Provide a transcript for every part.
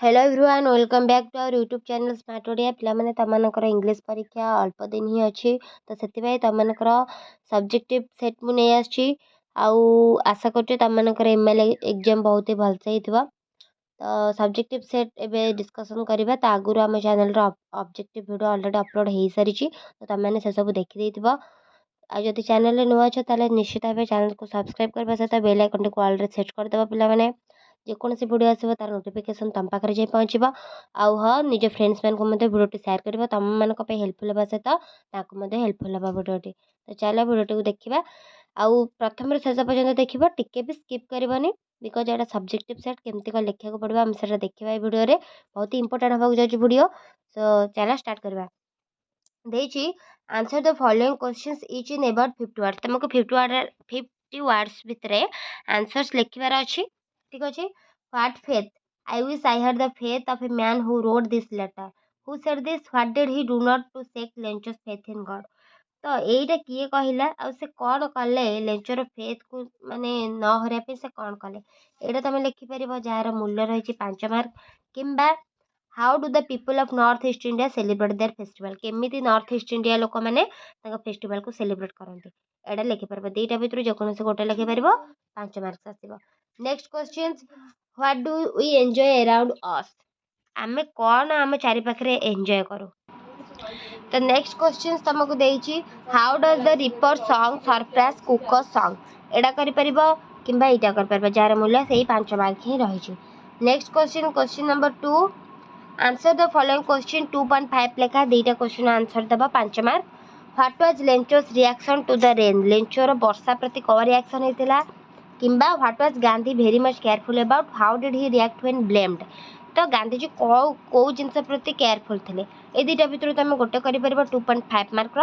Hello everyone welcome back to our YouTube channel smart Odia पिलामाने तमनकर English परीक्षा अल्प दिन ही अच्छी तो से तमनकर सब्जेक्टिव सेट मु नहीं आसी आशा कर तमनकर एमएलए एग्जाम बहुत ही भलसे हो तो सब्जेक्टिव सेट एवं डिस्कसन करवा तो आगुरी आम channel objective video already upload हो सारी तो तुमने से सब देखी आदि चैनल नुआ अच्छे निश्चित भाव चैनल को सब्सक्राइब करने सहित बेल आइकन को ऑल सेट करदेव पे जेकोसी वीडियो आसो तार नोटिफिकेशन तुम पाखे जाए पहुँचो आउ हाँ निज फ्रेंड्स मान वीडियो सेयार कर तुम मान हेल्पफुल होगा सहित हेल्पफुल होगा वीडियो तो चलो वीडियो को देखा आउ प्रथम शेष पर्यटन देखो टिके भी स्किप करनी बिकज यहाँ सब्जेक्टिव सेट केमती कौन लिखा पड़ो आम से देखा वीडियो बहुत ही इंपोर्टेंट होगा जाऊँगी वीडियो सो चलो स्टार्ट करवा answer the following questions each in about 50 words तुमको 50 वर्ड्स भितर आंसर्स लिखार अच्छी ठीक अच्छे what faith I wish I had the faith of a man who wrote this letter who said this what did he do not to shake Lencho's faith in God तो यहीटा किए कहला आ से कौन कले लेंचर फेथ को माने न हरिया से कौन कले यहाँ तुम लिखिपर जार मूल्य रही 5 मार्क किंबा how do the people of north east India celebrate their festival केमिति नॉर्थ ईस्ट इंडिया लोक मैंने फेस्टिवल को सेलिब्रेट करते यहाँ लिखिपर दुईटा भितर जेकोसी गोटे लिखिपर 5 मार्क्स आसो next question what do we enjoy around us आमे कौन आम चारि पाखे एंजॉय करूँ तो नेक्स्ट क्वेश्चन तुमको देती how does the ripper song surprise cooker song एटा कर किंबा यहाँ कर जार मूल्य से 5 मार्क ही रही next question number 2 answer the following question 2.5 लेखा दुईटा क्वेश्चन आंसर दबा 5 mark what was Lencho's reaction to the rain लेंचोर वर्षा प्रति कौन रिएक्शन होता किंबा what was Gandhi very much careful about how did he react when blamed तो गांधीजी कौ जिनस प्रति केयरफुल थे ये दुईटा भितर तुम गोटे कर 2.5 मार्क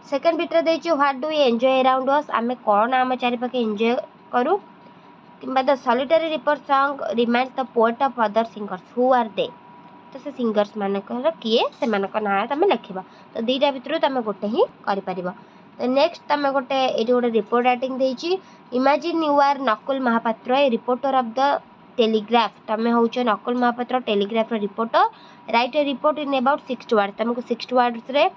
सेकेंड भितर देखिए what do enjoy around us आम कौन आम चारि पाखे एंजॉय करूँ किंबा the solitary reaper song reminds the poet of other singers who are they तो से सिंगर्स मानकर किए से ना तुम लिख तो दुईटा भितर तुम गोटे ही कर तो नेक्स्ट तुम गोटे ये गोटे रिपोर्ट राइटिंग देती imagine you are Nakul Mahapatra a reporter of the Telegraph तुम हो Nakul Mahapatra Telegraph reporter write a report in about 60 words तुमको 60 वर्ड्स रे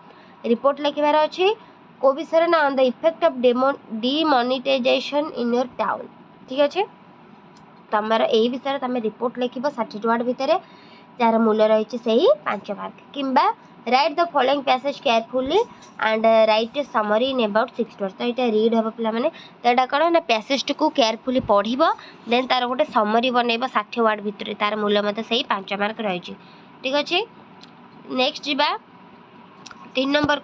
रिपोर्ट लिखार अच्छी को विषय ना on the effect of demonetisation in your town ठीक अच्छे तुम यही विषय तुम रिपोर्ट लिख 60 वर्ड भितर जार मूल्य रही से 5 मार्क किंबा write the following passage carefully and write a summary in about 60 words तो यहाँ रीड हम पे तो यहाँ कौन ना पैसेज को केयरफुली पढ़ देन तार गोटे समरी बनइब 60 वर्ड भितर तार मूल्य मत से 5 मार्क रही ठीक अच्छे नेक्स्ट जीवा 3 नंबर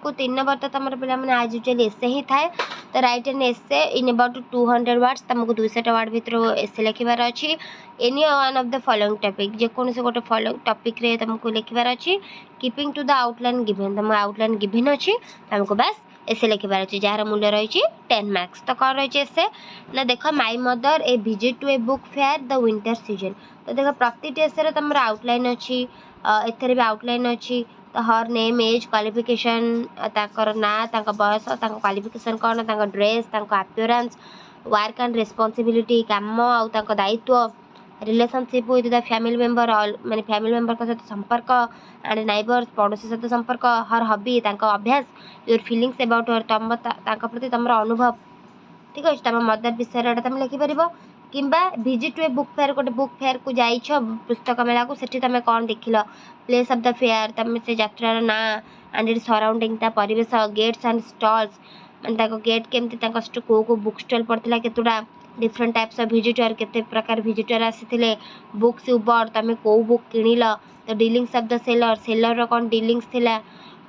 तो तुम पे आज यूजुअली एसे ही थाए तो write an essay in about 200 words तुमको 200 वर्ड भितर एसे लिखार अच्छी any one of the following topic जेकोसी गोटे फॉलोइंग टॉपिक रे तुमको लिखार अच्छी keeping to the outline given तुम आउटलाइन गिवन अच्छी तुमको बस एसे लिखार अच्छी जार मूल्य रही 10 मार्क्स तो कौन रही एसे ना देख my mother a visit to a book fair the winter season तो देख प्रति एसे तुम आउटलाइन अच्छी एथेर भी आउटलाइन अच्छी तो हर नेम एज क्वालिफिकेशन ताकर ना बयस क्वालिफिकेशन कौन dress appearance work and responsibility काम आउ दायित्व relationship with the family member माने फैमिली मेंबर का सहित संपर्क एंड नाइबर्स पड़ोसी सहित संपर्क हर हॉबी अभ्यास योर फीलिंग्स अबाउट हर तुम प्रति तुम अनुभव ठीक अच्छे तुम मदर विषय तुम लिखिपर किंबा visit to a book fair गोटे बुक फेयर को जाइछ पुस्तक मेला को सेठी तुम कौन देखिल प्लेस ऑफ द फेयर तुम से यात्रार ना एंड इट सराउंडिंग ता परिवेश गेट्स एंड स्टॉल्स माने गेट केमती को बुक स्टॉल पड़ता केतुटा डिफरेंट टाइप्स ऑफ विजिटर केते प्रकार विजिटर आसी बुक्स उबर तुम कौ बुक किणिल तो dealings of the seller seller कौन डीलिंग्स थिला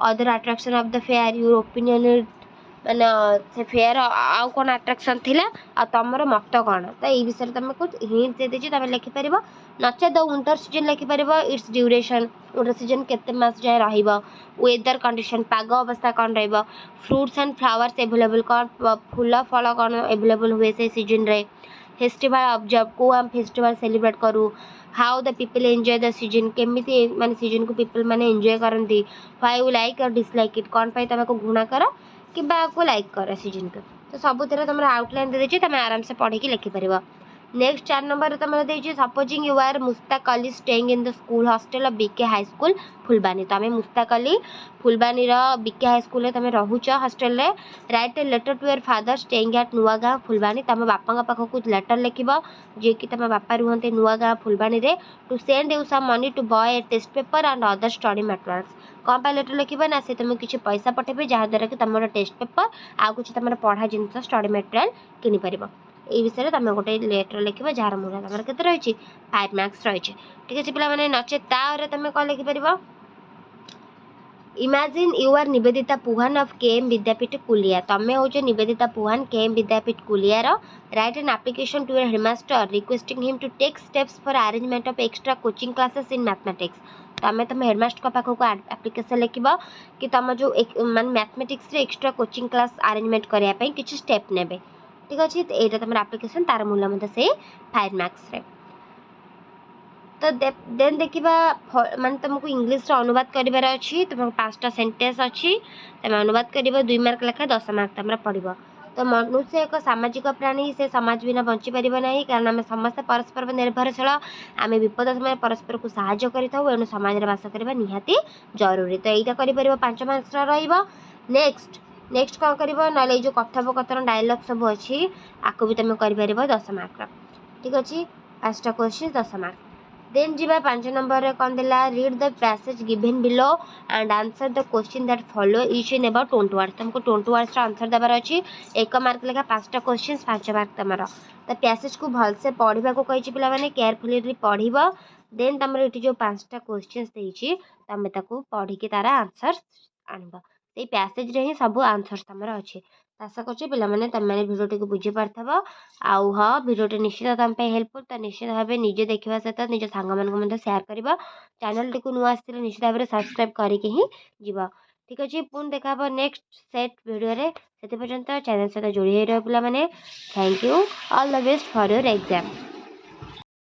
other attraction of the fair your opinion माने से फेयर आउ कौन अट्राक्शन थिला आ तमर मत कौन तो ये विषय तुम कुछ हिंट दे दीजिए तुम लिखिपर नचे द विंटर सीजन लिखिपर इट्स ड्यूरेशन विंटर सीजन केते मास जाए रहिबो वेदर कंडीशन पाग अवस्था कौन रहिबो फ्रूट्स एंड फ्लावर्स अवेलेबल कौन फूल फल कौन अवेलेबल हुए से सीजन रे फेस्टिवल ऑब्जर्व को हम फेस्टिवल सेलिब्रेट करूँ how the people enjoy the season केमिति माने सीजन को पीपल माने एंजॉय करती व्हाई यू लाइक और डिसलाइक इट कौन पाई तुमको घृणा कर कि लाइक कर सीजन को तो सबुथ तुम आउटलाइन दे तुम आराम से पढ़ी लिखिपर नेक्स्ट 4 नंबर तुम देखिए supposing you are Mushtaq Ali staying in the school hostel of BK high school Phulbani तो आम Mushtaq Ali Phulbani BK high school तुम रोच हॉस्टल रे write a letter to your father staying at नुआ गाँ फुलबानी तुम बापा पाखक लेटर लिख जी कि तुम बापा रुहते नुआ गाँ फुलबानी रे to send you some money to buy a test paper and other study materials कौन पर लेटर लिखे ना से तुमको किसी पैसा पठेबे जहाँद्वारा कि तुम टेस्ट पेपर आउ कुछ तुम पढ़ा जिनस स्टडी मटेरियल किनीपर ये विषय तुम गोटे लेटर लिख जार मूल्य तुम के रही 5 मार्क्स रही ठीक है पे नचे तुम कौन लिखिपर imagine you are Nivedita Puhan of KM Vidyapith Kulia तमें हो निवेदिता पुहान केएम विद्यापीठ कुलियार write an application to your headmaster requesting him to take steps for arrangement of extra coaching classes in mathematics तुम हेडमास्टर पाखक एप्लिकेशन लिख कि तुम जो मान mathematics extra coaching class arrangement करने किसी स्टेप ने ठीक अच्छे तो यहाँ तुम एप्लिकेशन तार मूल्य से 5 मार्क्स तो देन देखा माने तुमको इंग्लिश अनुवाद करार अच्छी तुम 5टा सेंटेंस अच्छी तुम अनुवाद कर 2 मार्क लेखा 10 मार्क तुम पढ़ तो मनुष्य एक सामाजिक प्राणी से समाज बिना बंची पार ना कारण आम समस्त परस्पर निर्भरशील आम विपद समय परस्पर को साहाय्य करूँ समाज में बास करवा निहाती जरूरी तो यहाँ कर 5 मार्क्स नेक्स्ट नेक्स्ट कौन कर ना जो कथोपकथन डायलॉग सब अच्छी आपको भी तुम कर 10 मार्क ठीक अच्छे 5टा क्वेश्चन 10 मार्क देन जी 5 नंबर कौन देला read the passage given below and answer the question that follow each in about 20 words तुमको 20 वर्ड्स आंसर देवार अच्छी 1 मार्क लेखा 5टा क्वेश्चन 5 मार्क तुम तो पैसेज को भलसे पढ़ा को कही पे केयरफुली पढ़ देन तुम ये जो 5टा क्वेश्चन तुम पढ़ी तार आंसर आनब से पैसेज रे ही सब आंसर तुम अच्छे आशा करछे पिलामाने तमें भिडियोटी को बुझी पारथब आउ हाँ भिडियोटी निश्चित तुम हेल्पफुल तो निश्चित भाव निजे देखा सहित निज सांग मान सेयार कर चैनल टी नुआ आसते निश्चित भाव सब्सक्राइब करके ही जीव ठीक अच्छे पुणी देखा नेक्स्ट सेट भिडियो से पर्यंत चैनल सहित जोड़ी रहा पे thank you all the best for your exam.